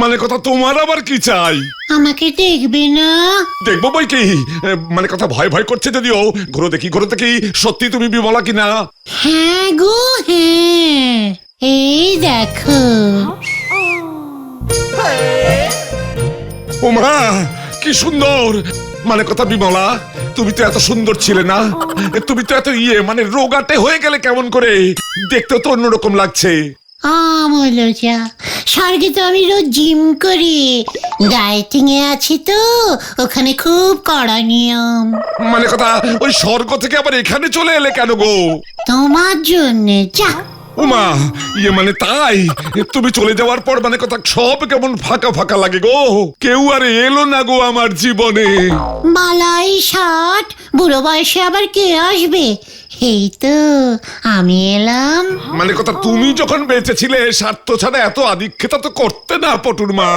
মানে কথা তোমার আবার কি চাই? আমাকে দেখবে না? দেখবো বই কি, মানে কথা ভয় ভয় করছে যদিও। ঘুরো দেখি সত্যি তুমি বিমলা কিনা। হ্যাঁ গো হ্যাঁ, এই দেখো। ওমা কি সুন্দর, মানে কথা বিমলা তুমি তো এত সুন্দর ছিলে না? তুমি তো এত মানে রোগাটে হয়ে গেলে কেমন করে? দেখতেও তো অন্যরকম লাগছে। আমলজা, স্বর্গে তো আমি রোজ জিম করি, ডায়েটিং এ আছি তো, ওখানে খুব কড়া নিয়ম। মানে কথা ওই স্বর্গ থেকে আবার এখানে চলে এলে কেন গো? তোমার জন্যে। যা। ওমা মানে তাই? তুমি চলে যাওয়ার পর মানে কথা সব কেমন ফাঁকা ফাঁকা লাগে গো, কেউ আর এলো না গো আমার জীবনে। বালাই ষাট, বুড়ো বয়সে আবার কে আসবে? এই তো আমি এলাম। মানে কথা তুমি যখন বেঁচে ছিলে স্বার্থ ছাড়া এত আদিক্ষেতা তো করতে না পটুর মা।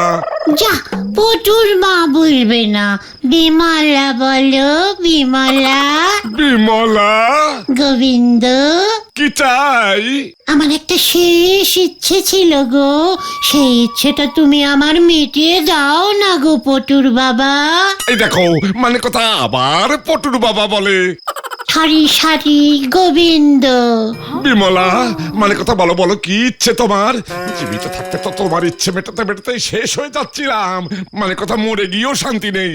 যা, পটুর মা বলবে না, বিমলা বলো, বিমলা। বিমলা? গোবিন্দ, কি চাই? আমার একটা শেষ ইচ্ছে ছিল গো, সেই ইচ্ছেটা তুমি আমার মিটিয়ে দাও না গো পটুর বাবা। এই দেখো, মানে কথা আবার পটুর বাবা বলে। সারি সারি গোবিন্দ। বিমলা, মানে কথা বলো বলো কি ইচ্ছে তোমার? জীবিত থাকতে তো তোমার ইচ্ছে মেটাতে মেটাতে শেষ হয়ে যাচ্ছিলাম, মানে কথা মরে গিয়েও শান্তি নেই।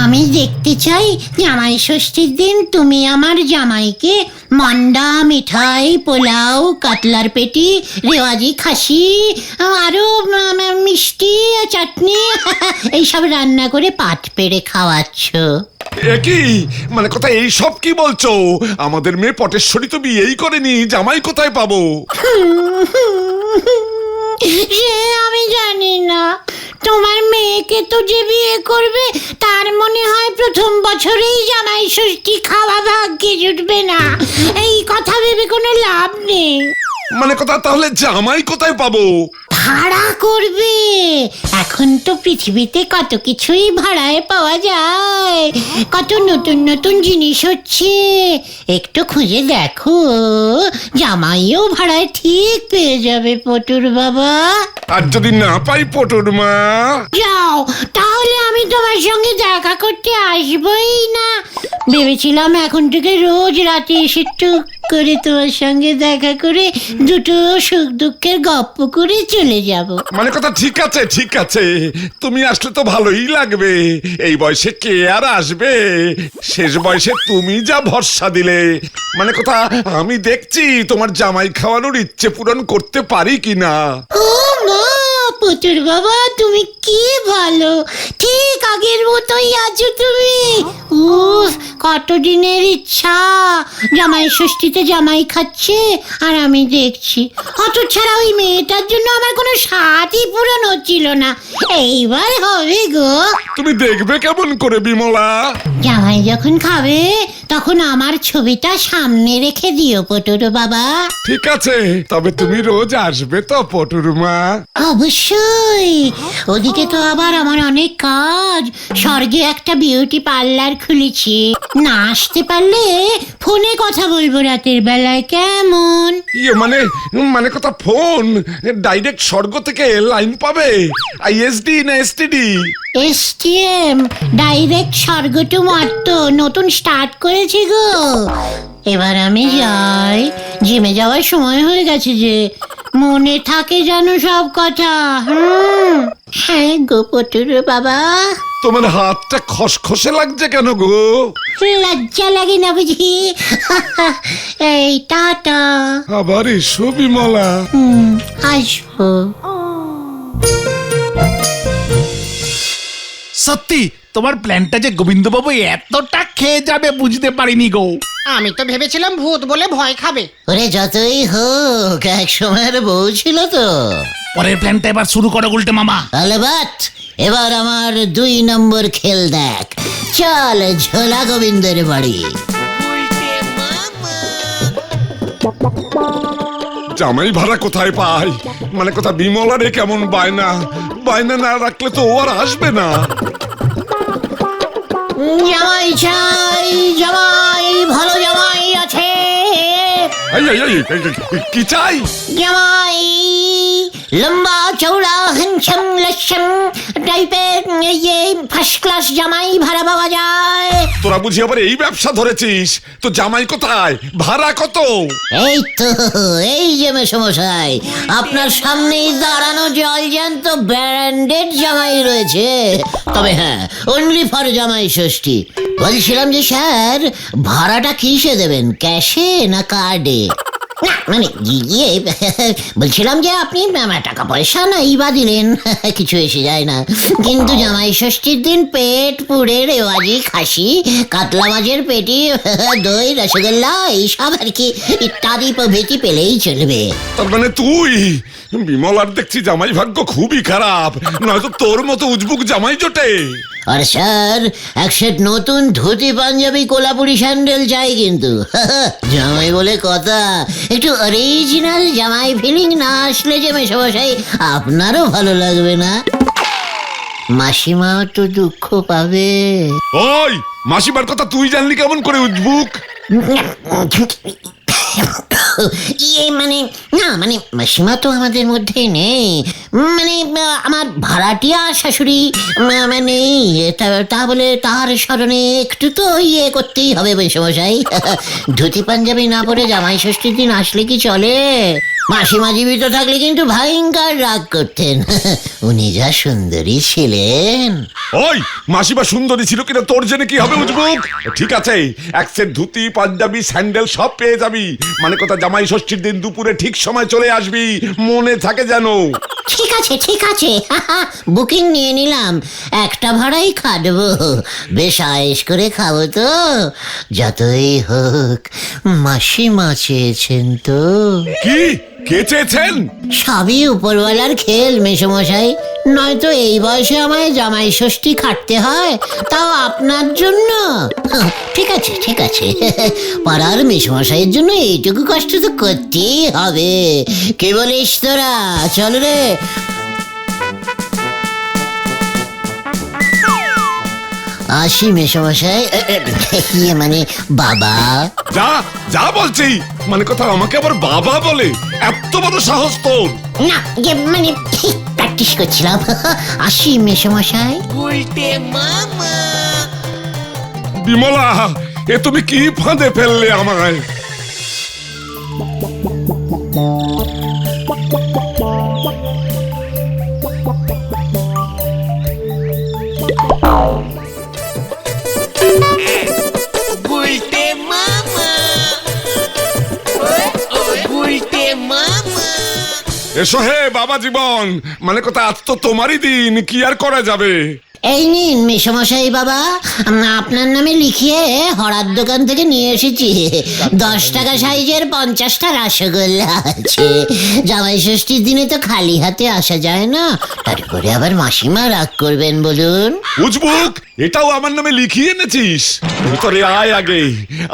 আমি দেখতে চাই জামাই ষষ্ঠীর দিন তুমি আমার জামাইকে মন্ডা, মিঠাই, পোলাও, কাতলার পেটি, রেওয়াজি খাসি, আরো মিষ্টি, চাটনি এইসব রান্না করে পাট পেড়ে খাওয়াচ্ছ। একই মানে কথা এইসব কি বলছো? আমাদের মেয়ে পটেশ্বরী তো বিয়েই করেনি, জামাই কোথায় পাবো? সে আমি জানি না, তোমার মেয়েকে তো যে বিয়ে করবে তার মনে হয় প্রথম বছরেই জামাই ষষ্ঠী খাওয়া ভাগ্যে জুটবে না। এই কথা ভেবে কোনো লাভ নেই। মানে কথা তাহলে জামাই কোথায় পাবো? ভাড়া করবে। এখন তো পৃথিবীতে কত কিছুই ভাড়ায় পাওয়া যায়, কত নতুন নতুন জিনিস হচ্ছে। একটু খুঁজে দেখো, জামাইও ভাড়ায় ঠিক পেয়ে যাবে পটুর বাবা। আর যদি না পাই পটুর মা? যাও, তাহলে আমি তোমার সঙ্গে দেখা করতে আসবই না। ভেবেছিলাম এখন থেকে রোজ রাতে এসে টুক করে তোমার সঙ্গে দেখা করে দুটো সুখ দুঃখের গপ্প করে চলে যাব। মানে কথা ঠিক আছে ঠিক আছে, তুমি আসলে তো ভালোই লাগবে। এই বয়সে কে আর আসবে? শেষ বয়সে তুমি যা ভরসা দিলে, মানে কথা আমি দেখছি তোমার জামাই খাওয়ানোর ইচ্ছে পূরণ করতে পারি কিনা। ও মা, পটুর বাবা তুমি কি ভালো, ঠিক আগের মতোই আছো তুমি। উফ, কতদিনের ইচ্ছা, জামাই ষষ্ঠীতে জামাই খাচ্ছে আর আমি দেখছি। অত ছাড়া ওই মেয়েটার জন্য আমার কোনো স্বাদই পূরণ হচ্ছিল না, এইবার হবে গো। তুমি দেখবে কেমন করে বিমলা? জামাই যখন খাবে তখন আমার ছবিটা সামনে রেখে দিও পটুর বাবা। ঠিক আছে, তবে তুমি রোজ আসবে তো পটুর মা? অবশ্যই। ওদিকে তো আবার আমার অনেক কাজ, স্বর্গে একটা বিউটি পার্লার খুলেছি, না আসতে পারলে ফোনে কথা বলবো রাতের বেলায়, কেমন? মানে মানে কথা ফোন ডাইরেক্ট স্বর্গ থেকে লাইন পাবে? আইএসডি না এসটিডি? এসটিএম, ডাইরেক্ট স্বর্গ টু মর্ত, নতুন স্টার্ট করেছি গো। এবার আমি যাই, জিমে যাওয়ার সময় হয়ে গেছে যে, মনে থাকে জানো সব কথা। হ্যাঁ গো পটুর বাবা। তোমার হাতটা খসখসে লাগছে কেন গো? লজ্জা লাগে না বুঝি? এই টাটা। আবার এসো বিমলা। আসবো। সত্যি তোমার প্ল্যানটা যে গোবিন্দবাবু এতটা খেয়ে যাবে বুঝতে পারিনি গো। আমি তো ভেবেছিলাম ভূত বলে ভয় খাবে। ওরে যতই হোক এক সময়ের বউ ছিল তো। পরের প্ল্যানটা এবার শুরু করো গুলটে মামা। আলবাত এবার আমার 2 নম্বর খেল দেখ। চল ঝোলা গোবিন্দের বাড়ি। জামাই ভাড়া কোথায় পাই? মানে কথা বিমলারে কেমন বায়না, বায়না না রাখলে তো ও আর আসবে না। জামাই চাই, জামাই ভালো জামাই আছে। কি চাই? জামাই লম্বা চৌড়া হ্যান্ডসাম লস্যম টাইপের ফার্স্ট ক্লাস জামাই ভাড়া পাওয়া যায়। তোরা বুঝি আবার এই ব্যবসা ধরেছিস? তো জামাই কোথায়, ভাড়া কত? এই তো এই যে মেসমশাই, আপনার সামনেই দাঁড়ানো জলজ্যান্ত ব্র্যান্ডেড জামাই রয়েছে। তবে হ্যাঁ, অনলি ফর জামাই ষষ্ঠী। বলছিলাম যে স্যার, ভাড়াটা কিসে দেবেন, ক্যাশে না কার্ডে? না মানে ইয়ে বলছিলাম যে আপনি টাকা পয়সা নাই বা দিলেন কিছু এসে যায় না, কিন্তু জামাই ষষ্ঠীর দিন পেট পুড়ে রেওয়াজি খাসি, কাতলা মাছের পেটি, দই, রসগোল্লা এইসব আর কি ইত্যাদি প্রভৃতি পেলেই চলবে। তার মানে তুই বিমলার দেখছি জামাই ভাগ্য খুবই খারাপ, নয়তো তোর মতো উজবুক জামাই জোটে। আর স্যার এক সেট নতুন ধুতি পাঞ্জাবি কোলাপুরি স্যান্ডেল চাই কিন্তু। জামাই বলে কথা, একটু অরিজিনাল জামাই ফিলিং না আসলে যে মেশামশাই আপনারও ভালো লাগবে না। মাসিমাও তো দুঃখ পাবে। ওই মাসিমার কথা তুই জানলি কেমন করে উজবুক? ইয়ে মানে না মানে মাসিমা তো আমাদের মধ্যে নেই, মানে আমার ভাড়াটিয়া শাশুড়ি মানে তা বলে তার স্মরণে একটু তো ইয়ে করতেই হবে মেসমশাই। ধুতি পাঞ্জাবি না পরে জামাই ষষ্ঠীর দিন আসলে কি চলে? মাসিমা জীবিত থাকলে কিন্তু ভয়ঙ্কর রাগ করতেন, উনি যা সুন্দরী ছিলেন। ওই মাসিমা সুন্দরী ছিল কিনা তোর জেনে কি হবে উজবুক? ঠিক আছে, এক সেট ধুতি পাঞ্জাবি স্যান্ডেল সব পেয়ে যাবি। মানে কথা জামাই ষষ্ঠীর দিন দুপুরে ঠিক সময় চলে আসবি, মনে থাকে যেন। ঠিক আছে ঠিক আছে, বুকিং নিয়ে নিলাম। একটা ভাড়াই খাটবো, বেশ আয়েশ করে খাবো তো। যতই হোক মাসিমা চেয়েছেন তো। কি কে চেয়েছেন? সবই উপরওয়ালার খেল মেসমশাই, নয়তো এই বয়সে আমায় জামাই ষষ্ঠী খাটতে হয়, তাও আপনার জন্য। ঠিক আছে ঠিক আছে, পাড়ার মেসমশাইয়ের জন্য এইটুকু কষ্ট তো করতেই হবে। কি বলিস তোরা? চল রে। আসি মেসমশাই, ইয়ে মানে বাবা। যা যা বলছি, মানে কথা আমাকে আবার বাবা বলে? এত বড় সাহস তোর? না ইয়ে মানে প্র্যাকটিস করছিলাম। আসি মেসমশাই। বিমলা, এ তুমি কি ফাঁদে ফেললে আমায়? এসো হে বাবা জীবন, মানে কথা আজ তো তোমারই দিন, কি আর করা যাবে। এই নিন মেসমশাই বাবা, আপনার নামে লিখিয়ে হরার দোকান থেকে নিয়ে এসেছি। 10 টাকা সাইজের 50টা রসগোল্লা আছে। জামাই ষষ্ঠীর দিনে তো খালি হাতে আসা যায় না, তারপরে আবার মাসিমা রাগ করবেন বলুন। উজবুক, এটাও আমার নামে লিখিয়ে এনেছিস? ভিতরে আয় আগে,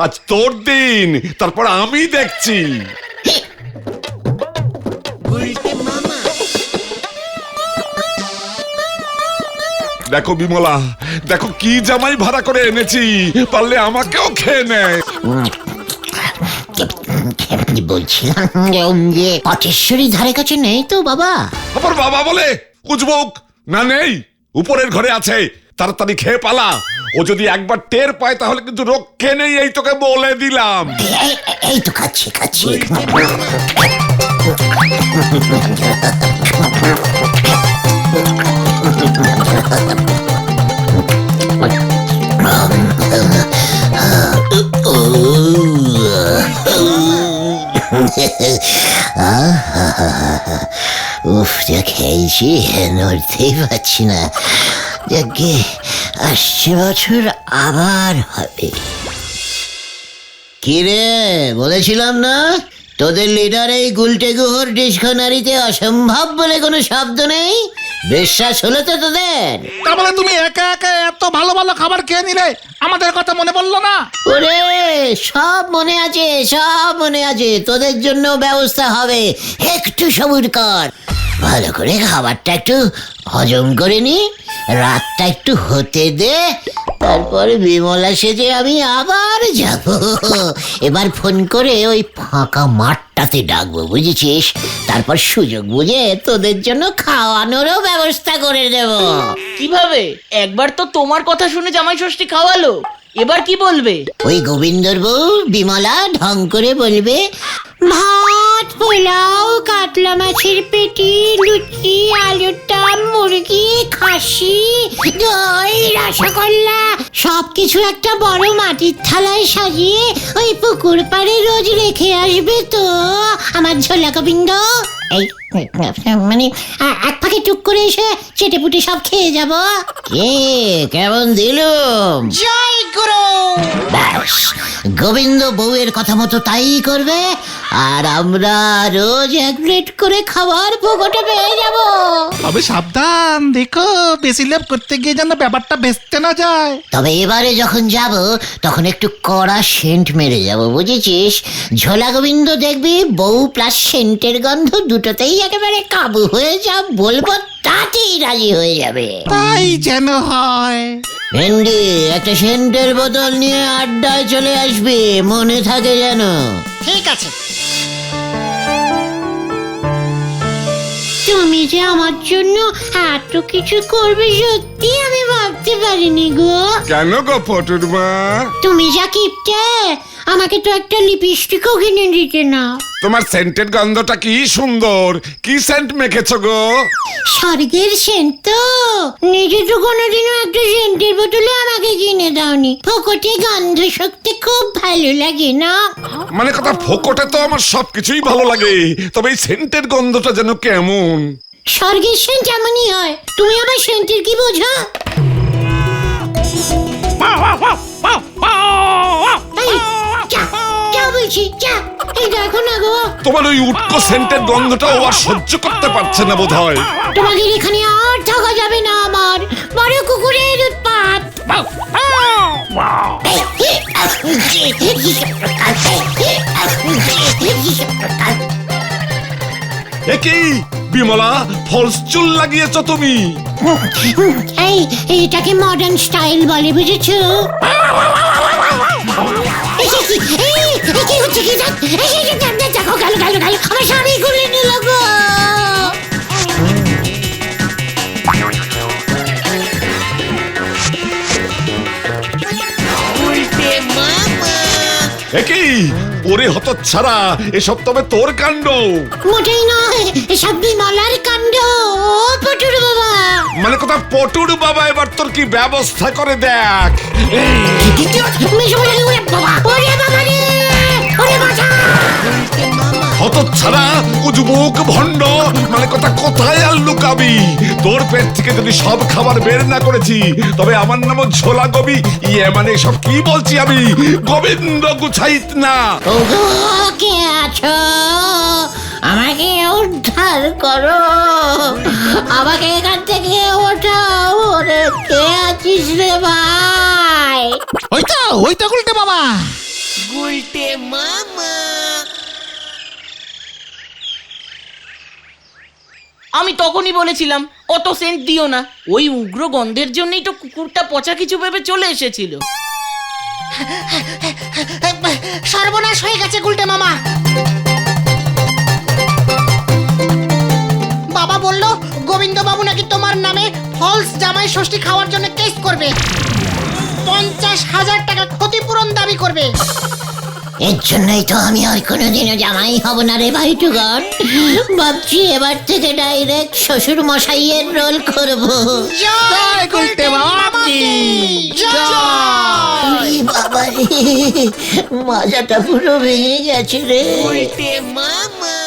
আজ তোর দিন, তারপর আমি দেখছি। দেখো বিমলা, দেখো কি জামাই ভাড়া করে এনেছি, পারলে আমাকেও খেয়ে নেয়। বলছিলাম যে পটেশ্বরী ধারে কাছে নেই তো বাবা? আবার বাবা বলে? উজবুক, না নেই, উপরের ঘরে আছে, তাড়াতাড়ি খেয়ে পালা। ও যদি একবার টের পায় তাহলে কিন্তু রক্ষে নেই, এই তোকে বলে দিলাম। এই তো খাচ্ছি খাচ্ছি। উফ, যা খেয়েছি নড়তেই পারছি না। যাকে আসছে বছর আবার হবে। কি রে বলেছিলাম না তোদের লিডার এই গুলটে গুহর ডিকশনারিতে অসম্ভব বলে কোনো শব্দ নেই। বিশ্বাস হলো তো তোদের? তা বলে তুমি একা একা এত ভালো ভালো খাবার খেয়ে নিলে আমাদের কথা মনে পড়লো না? ওরে সব মনে আছে, সব মনে আছে। তোদের জন্য ব্যবস্থা হবে, একটু সবুর কর। ভালো করে খাবারটা একটু হজম করে নি, রাতটা একটু হতে দে, তারপরে বিমলা সেজে আমি আবার যাব। এবার ফোন করে ওই ফাঁকা মাঠটাতে ডাকবো, বুঝেছিস? তারপর সুযোগ বুঝে তোদের জন্য খাওয়ানোরও ব্যবস্থা করে দেব। কিভাবে? একবার তো তোমার কথা শুনে জামাই ষষ্ঠী খাওয়ালো, এবার কি বলবে? ওই গোবিন্দর বউ বিমলা ঢং করে বলবে, ভাত, পোলাও, কাতলা মাছের পেটি, লুচি, আলুর দম, মুরগি, খাসি, দই, রসগোল্লা সবকিছু একটা বড় মাটির থালায় সাজিয়ে ওই পুকুর পাড়ে রোজ রেখে আসবে তো আমার ঝোলা গোবিন্দ। এই মানে এক ফাঁকে টুক করে এসে চেটে পুটে সব খেয়ে যাব। কে কেমন দিলুম? জয় গুরু। ব্যাস, গোবিন্দ বউয়ের কথা মতো তাই করবে, আর আমরা রোজ এক প্লেট করে খাবার ভোগটা পেয়ে যাব। তবে সাবধান, দেখো বেশি লেপ করতে গিয়ে যেন ব্যাপারটা ভেস্তে না যায়। তবে এবারে যখন যাব তখন একটু কড়া সেন্ট মেরে যাব, বুঝেছিস? ঝোলা গোবিন্দ দেখবি বউ প্লাস সেন্টের গন্ধ দুটোতেই একেবারে কাবু হয়ে যা বলবো তাতেই রাজি হয়ে যাবে। তাই যেন হয়। ভেন্ডি, একটা সেন্টের বোতল নিয়ে আড্ডায় চলে আসবি, মনে থাকে যেন। ঠিক আছে। তুমি যে আমার জন্য এত কিছু করবে সত্যি আমি ভাবতে পারিনি গো। কেন গো পটুর মা? তুমি যা কিপটে, আমাকে তো একটা লিপস্টিকও কিনে দিতে না। তোমার সেন্টের গন্ধটা কি সুন্দর, কি সেন্ট মেখেছো গো? স্বর্গের সেন্ট তো। নিজে তো কোনোদিনও একটা সেন্টের বোতলে আমাকে কিনে দাওনি। ফোকটে গন্ধ শক্তি খুব ভালো লাগে না? মানে কথা ফোকটে তো আমার সবকিছুই ভালো লাগে, তবে এই সেন্টের গন্ধটা যেন কেমন। স্বর্গের সেন্ট এমনই হয়, তুমি আবার সেন্টের কি বোঝো? এই, যা, যা বলছি, যা। এই দেখো না গো, তোমার ওই উটকো সেন্টের গন্ধটা ও আর সহ্য করতে পারছে না বোধহয়। তোমাদের এখানে আর থাকা যাবে না আমার, বড় কুকুরের উৎপাত। এ কি বিমলা, ফলস চুল লাগিয়েছো তুমি? এইটাকে মডার্ন স্টাইল বলে, বুঝেছো? কি হচ্ছে কি? দেখো গেল গেল গেল, আমার শাড়ি খুলে নিল গো। উল্টে মামা। এ কি ওরে হতচ্ছাড়া, এসব তবে তোর কাণ্ড? মোটেই নয়, এসব বিমলার কাণ্ড। ও পটুর বাবা, মানে কথা পটুর বাবা এবার তোর কি ব্যবস্থা করে দেখ। হতচ্ছাড়া, উজবুক ভণ্ড, মানে কথা কোথায় আর লুকাবি? তোর পেট থেকে যদি সব খাবার বের না করেছি তবে আমার নামও ঝোলা গবি। ইয়ে মানে সব কি বলছি আমি? গোবিন্দ গুছাইত না। কে আছো? আমাকে উদ্ধার করো, আমাকে এখান থেকে ওঠাও। ওরে কে আছিস রে ভাই? ওই তো উল্টে বাবা। উল্টে মামা। আমি তখনই বলেছিলাম অত সেন্ট দিও না, ওই উগ্র গন্ধের জন্যই তো কুকুরটা পচা কিছু ভেবে চলে এসেছিল। সর্বনাশ হয়ে গেছে গুলটে মামা। বাবা বলল গোবিন্দ বাবু নাকি তোমার নামে ফলস জামাই ষষ্ঠী খাওয়ার জন্য কেস করবে, 50,000 টাকা ক্ষতিপূরণ দাবি করবে। এর জন্যই তো আমি আর কোনোদিনও জামাই হব না রে ভাইটুগণ। ভাবছি এবার থেকে ডাইরেক্ট শ্বশুর মশাইয়ের রোল করবো। জয় গুলটে বাবা কি এই বাবা রে, মাজাটা পুরো ভেঙে গেছে রে। উল্টে মামা।